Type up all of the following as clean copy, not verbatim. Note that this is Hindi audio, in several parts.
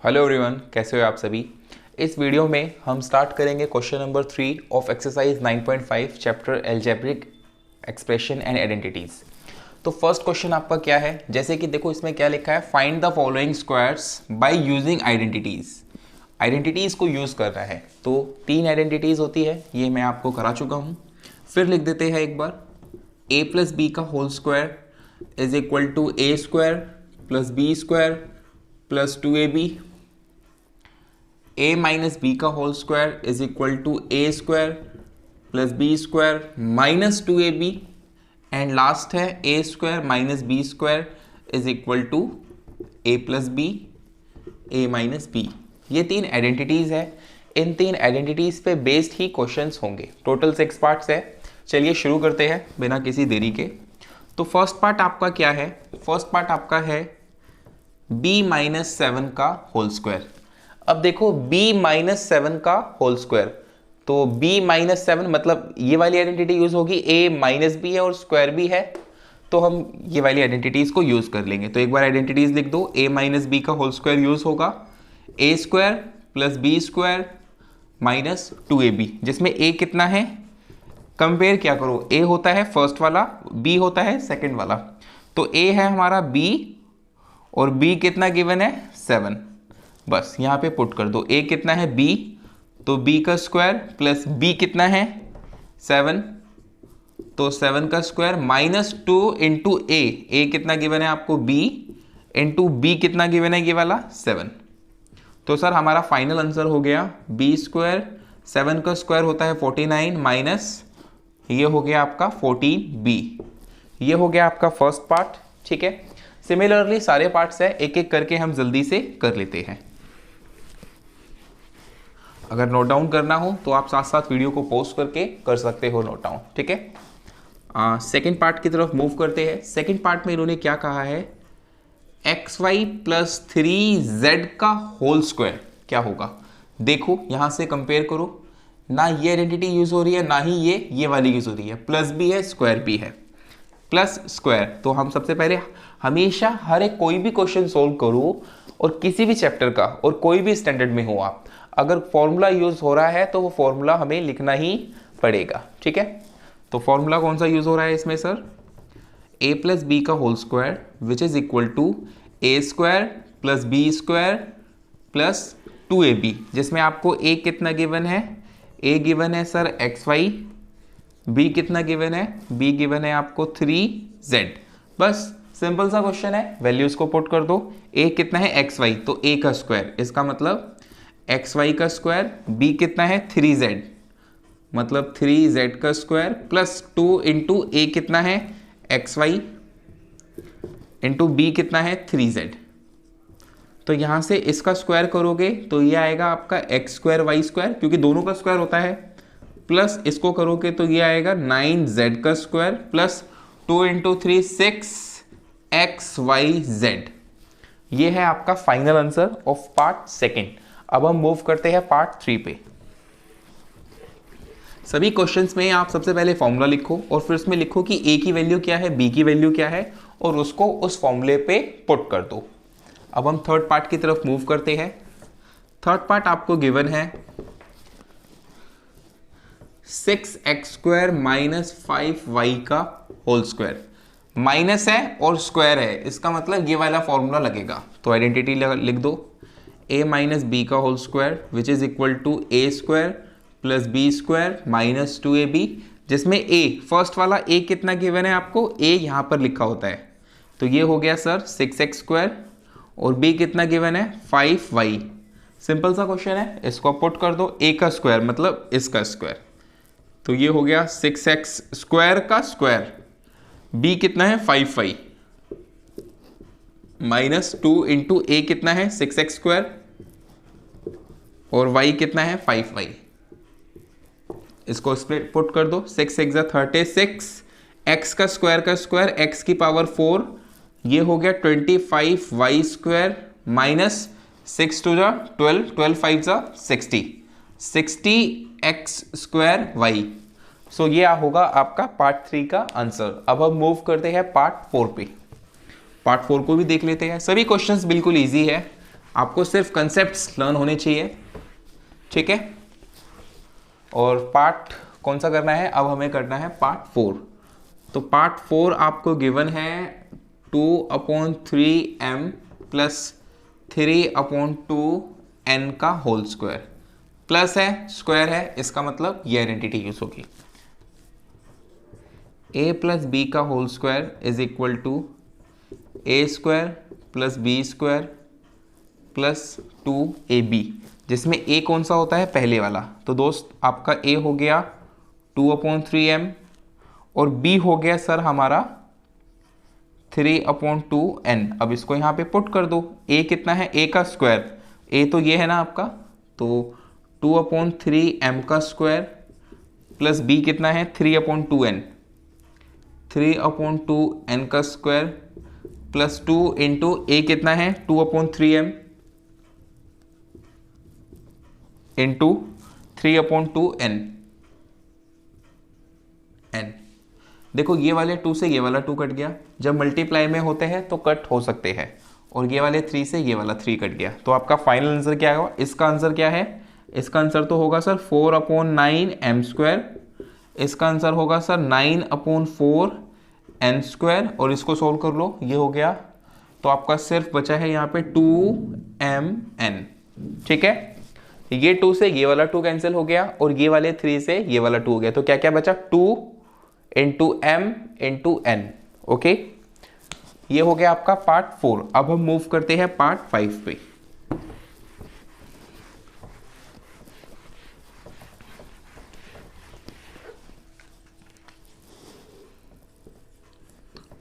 हेलो एवरीवन, कैसे हो आप सभी। इस वीडियो में हम स्टार्ट करेंगे question number 3 of exercise 9.5 chapter algebraic expression and identities. तो फर्स्ट क्वेश्चन आपका क्या है, जैसे कि देखो इसमें क्या लिखा है, find the following squares by using identities. Identities को यूज करना है, तो 3 आइडेंटिटीज होती है, ये मैं आपको करा चुका हूँ। फिर लिख देते हैं एक बार, a प्लस बी का whole square is equal to A square plus B square plus 2ab। a minus B का whole square is equal to A square plus B square minus 2ab। And last है A square minus B square is equal to A plus B, A minus B. ये 3 आइडेंटिटीज है। इन 3 आइडेंटिटीज पे बेस्ड ही क्वेश्चंस होंगे। टोटल 6 पार्ट्स है। चलिए शुरू करते हैं बिना किसी देरी के। तो फर्स्ट पार्ट आपका क्या है, फर्स्ट पार्ट आपका है b माइनस 7 का होल स्क्वायर। अब देखो b माइनस 7 का होल स्क्वायर, तो b माइनस 7 मतलब ये वाली आइडेंटिटी यूज होगी, a माइनस बी है और स्क्वायर भी है, तो हम ये वाली आइडेंटिटीज को यूज कर लेंगे। तो एक बार आइडेंटिटीज लिख दो, a माइनस बी का होल स्क्वायर यूज होगा a square plus B square minus 2ab, जिसमें a कितना है, कंपेयर क्या करो, a होता है फर्स्ट वाला, b होता है सेकंड वाला। तो a है हमारा b और b कितना गिवन है 7, बस यहाँ पे पुट कर दो। a कितना है b, तो b का स्क्वायर प्लस b कितना है 7, तो 7 का स्क्वायर माइनस 2 इंटू a कितना गिवन है आपको b इंटू b कितना गिवन है ये वाला 7। तो सर हमारा फाइनल आंसर हो गया b स्क्वायर, 7 का स्क्वायर होता है 49 माइनस ये हो गया आपका 14b। ये हो गया आपका फर्स्ट पार्ट, ठीक है। सिमिलरली सारे पार्ट्स है, एक एक करके हम जल्दी से कर लेते हैं। अगर नोट डाउन करना हो तो आप साथ साथ वीडियो को पॉज करके कर सकते हो नोट डाउन, ठीक है। सेकेंड पार्ट की तरफ मूव करते हैं। सेकेंड पार्ट में इन्होंने क्या कहा है, xy प्लस 3z का होल स्क्वायर क्या होगा। देखो यहां से कंपेयर करो, ना ये आइडेंटिटी यूज हो रही है ना ही ये वाली यूज हो रही है, प्लस भी है स्क्वायर भी है, प्लस स्क्वायर। तो हम सबसे पहले हमेशा हर एक कोई भी क्वेश्चन सोल्व करो और किसी भी चैप्टर का और कोई भी स्टैंडर्ड में हो आप, अगर फॉर्मूला यूज हो रहा है तो वो फॉर्मूला हमें लिखना ही पड़ेगा, ठीक है। तो फॉर्मूला कौन सा यूज हो रहा है इसमें सर, a प्लस बी का whole square which is equal to A square plus B square plus 2ab, जिसमें आपको a कितना गिवन है, a गिवन है सर xy, b कितना गिवन है, b गिवन है आपको 3z। बस सिंपल सा क्वेश्चन है, वैल्यूज को पुट कर दो। a कितना है xy, तो a का स्क्वायर, इसका मतलब xy का स्क्वायर, b कितना है 3z मतलब 3z का स्क्वायर प्लस 2 इंटू a कितना है xy इंटू b कितना है 3z। तो यहां से इसका स्क्वायर करोगे तो ये आएगा आपका x स्क्वायर वाई स्क्वायर, क्योंकि दोनों का स्क्वायर होता है, प्लस इसको करोगे तो ये आएगा 9z का स्क्वायर प्लस 2 इंटू 3 6xyz। ये है आपका final answer of part second. अब हम मूव करते हैं पार्ट 3 पे। सभी क्वेश्चंस में आप सबसे पहले फॉर्मूला लिखो और फिर उसमें लिखो कि a की वैल्यू क्या है, b की वैल्यू क्या है, और उसको उस फॉर्मूले पे पुट कर दो। अब हम थर्ड पार्ट की तरफ मूव करते हैं। थर्ड पार्ट आपको गिवन है 6x स्क्वायर माइनस 5y का होल स्क्वायर, माइनस है और स्क्वायर है, इसका मतलब ये वाला फॉर्मूला लगेगा। तो आइडेंटिटी लिख दो, a माइनस बी का whole square which is equal to A square plus B square minus 2ab, जिसमें a फर्स्ट वाला a कितना गिवन है आपको, a यहाँ पर लिखा होता है, तो ये हो गया सर 6x स्क्वायर और b कितना गिवन है 5y। सिंपल सा क्वेश्चन है, इसको पुट कर दो, a का स्क्वायर मतलब इसका स्क्वायर, तो ये हो गया 6x स्क्वायर का स्क्वायर, b कितना है 5y माइनस 2 इंटू a कितना है 6x स्क्वायर और y कितना है 5y। इसको स्प्लिट पुट कर दो, 6 6 36, x का स्क्वायर x की पावर 4, ये हो गया 25y square minus 6 2 12, 12 5 60, 60x square y। सो ये होगा आपका पार्ट 3 का आंसर। अब हम मूव करते हैं पार्ट 4 पे। पार्ट 4 को भी देख लेते हैं। सभी क्वेश्चंस बिल्कुल इजी है, आपको सिर्फ कंसेप्ट्स लर्न होने चाहिए, ठीक है। और पार्ट कौन सा करना है, अब हमें करना है पार्ट 4। तो पार्ट 4 आपको गिवन है 2/3m प्लस 3/2n का होल स्क्वायर, प्लस है स्क्वायर है, इसका मतलब ये आइडेंटिटी यूज होगी। a प्लस बी का whole square is equal to a square plus B square plus 2ab, जिसमें a कौन सा होता है, पहले वाला। तो दोस्त आपका a हो गया 2/3m और b हो गया सर हमारा 3/2n। अब इसको यहाँ पे पुट कर दो। a कितना है, a का स्क्वायर, a तो ये है ना आपका, तो 2/3m का स्क्वायर प्लस b कितना है 3/2n, 3/2n का स्क्वायर प्लस 2 इंटू a कितना है 2/3m इंटू 3/2n। देखो ये वाले 2 से ये वाला 2 कट गया, जब मल्टीप्लाई में होते हैं तो कट हो सकते हैं, और ये वाले 3 से ये वाला 3 कट गया। तो आपका फाइनल आंसर क्या होगा, इसका आंसर क्या है, इसका आंसर तो होगा सर 4/9m²। इसका आंसर होगा सर 9/4n², और इसको सोल्व कर लो, ये हो गया। तो आपका सिर्फ बचा है यहाँ पे 2mn, ठीक है। ये 2 से ये वाला 2 कैंसिल हो गया, और ये वाले 3 से ये वाला 2 हो गया। तो क्या क्या बचा, 2 into m into n, okay. ये हो गया आपका पार्ट 4। अब हम मूव करते हैं पार्ट 5 पे।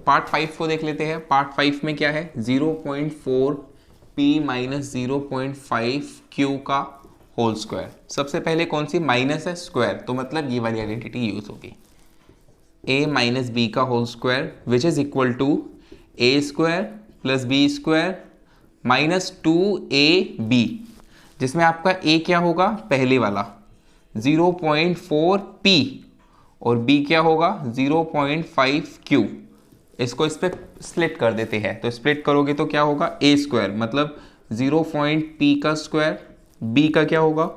पार्ट 5 को देख लेते हैं। पार्ट 5 में क्या है, 0.4p माइनस 0.5q का होल स्क्वायर। सबसे पहले कौन सी, माइनस है, स्क्वायर, तो मतलब ये वाली आइडेंटिटी यूज होगी, a माइनस बी का whole square which is equal to a square plus B square minus 2ab, जिसमें आपका a क्या होगा, पहले वाला 0.4p और b क्या होगा 0.5q। इसको इस पे स्प्लिट कर देते हैं, तो स्प्लिट करोगे तो क्या होगा, a स्क्वायर मतलब 0.p का स्क्वायर, b का क्या होगा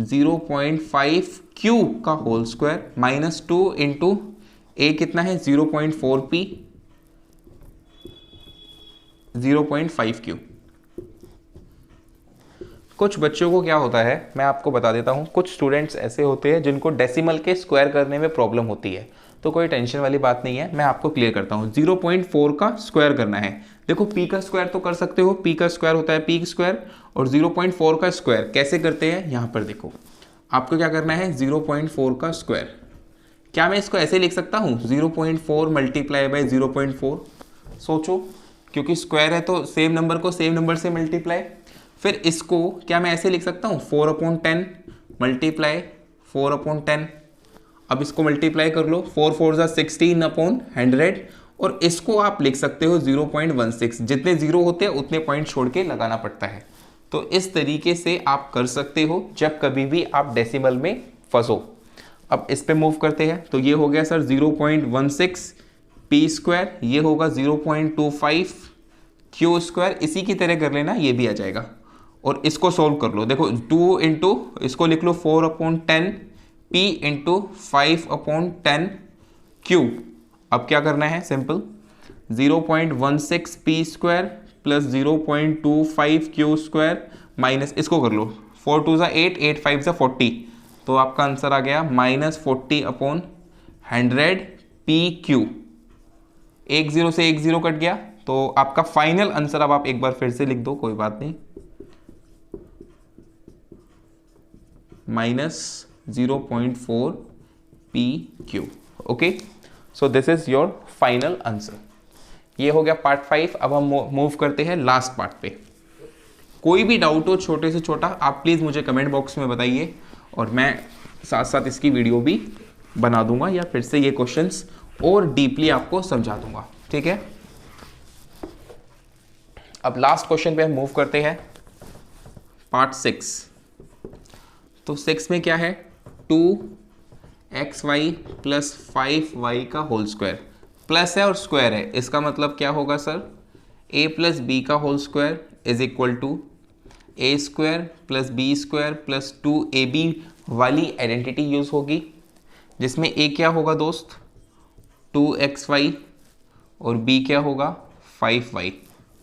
0.5q का whole square minus 2 into a कितना है 0.4p 0.5q। कुछ बच्चों को क्या होता है मैं आपको बता देता हूं, कुछ स्टूडेंट्स ऐसे होते हैं जिनको डेसिमल के स्क्वायर करने में प्रॉब्लम होती है, तो कोई टेंशन वाली बात नहीं है, मैं आपको क्लियर करता हूं। 0.4 का स्क्वायर करना है, देखो p का स्क्वायर तो कर सकते हो, p का स्क्वायर होता है p स्क्वायर, और 0.4 का स्क्वायर कैसे करते हैं, यहां पर देखो आपको क्या करना है 0.4 का स्क्वायर। क्या मैं इसको ऐसे लिख सकता हूं 0.4 मल्टीप्लाई बाय 0.4, सोचो, क्योंकि स्क्वायर है तो सेम नंबर को सेम नंबर से मल्टीप्लाई। फिर इसको क्या मैं ऐसे लिख सकता हूँ 4/10 मल्टीप्लाई 4/10। अब इसको मल्टीप्लाई कर लो, 4 4 जा 16/100, और इसको आप लिख सकते हो 0.16, जितने जीरो होते हैं उतने पॉइंट छोड़ के लगाना पड़ता है। तो इस तरीके से आप कर सकते हो जब कभी भी आप डेसिमल में फंसो। अब इस पे मूव करते हैं, तो ये हो गया सर 0.16 p स्क्वायर, ये होगा 0.25 q स्क्वायर, इसी की तरह कर लेना, ये भी आ जाएगा। और इसको सोल्व कर लो, देखो 2 इंटू इसको लिख लो 4/10 p इंटू 5/10 q। अब क्या करना है, simple 0.16 p square plus 0.25 q square minus, इसको कर लो 4 2 जा 8 8 5 जा 40, तो आपका आंसर आ गया -40/100 pq। एक जीरो से एक जीरो कट गया, तो आपका फाइनल आंसर अब आप एक बार फिर से लिख दो, कोई बात नहीं, -0.4 pq। Okay, so this is your final answer. ये हो गया पार्ट 5। अब हम मूव करते हैं लास्ट पार्ट पे। कोई भी डाउट हो छोटे से छोटा, आप प्लीज़ मुझे कमेंट बॉक्स में बताइए, और मैं साथ साथ इसकी वीडियो भी बना दूंगा, या फिर से ये क्वेश्चंस और डीपली आपको समझा दूंगा, ठीक है। अब लास्ट क्वेश्चन पे हम मूव करते हैं, पार्ट 6। तो 6 में क्या है, 2xy प्लस 5y का होल स्क्वायर, प्लस है और स्क्वायर है, इसका मतलब क्या होगा सर, a प्लस बी का whole square is equal to A square plus B square plus 2ab वाली आइडेंटिटी यूज़ होगी, जिसमें a क्या होगा दोस्त 2xy और b क्या होगा 5y।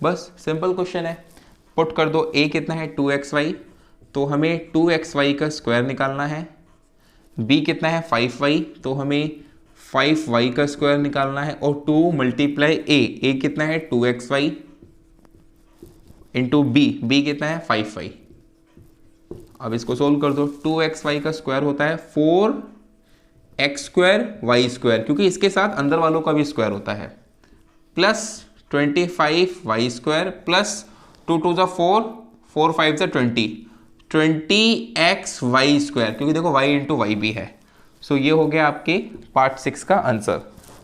बस सिंपल क्वेश्चन है, पुट कर दो। a कितना है 2xy, तो हमें 2xy का स्क्वायर निकालना है। b कितना है 5y, तो हमें 5y का स्क्वायर निकालना है। और 2 मल्टीप्लाई a कितना है 2xy इंटू b कितना है 5y। अब इसको सोल्व कर दो। 2xy का स्क्वायर होता है 4x स्क्वायर y स्क्वायर, क्योंकि इसके साथ अंदर वालों का भी स्क्वायर होता है, प्लस 25y स्क्वायर प्लस 2 2 ज़ा 4, 4 5 ज़ा 20x y स्क्वायर, क्योंकि देखो y इंटू वाई भी है। सो ये हो गया आपके पार्ट 6 का आंसर।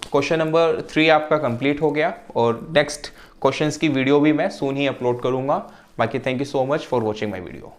क्वेश्चन नंबर 3 आपका कंप्लीट हो गया, और नेक्स्ट क्वेश्चंस की वीडियो भी मैं सून ही अपलोड करूंगा। बाकी thank you so much for watching my video.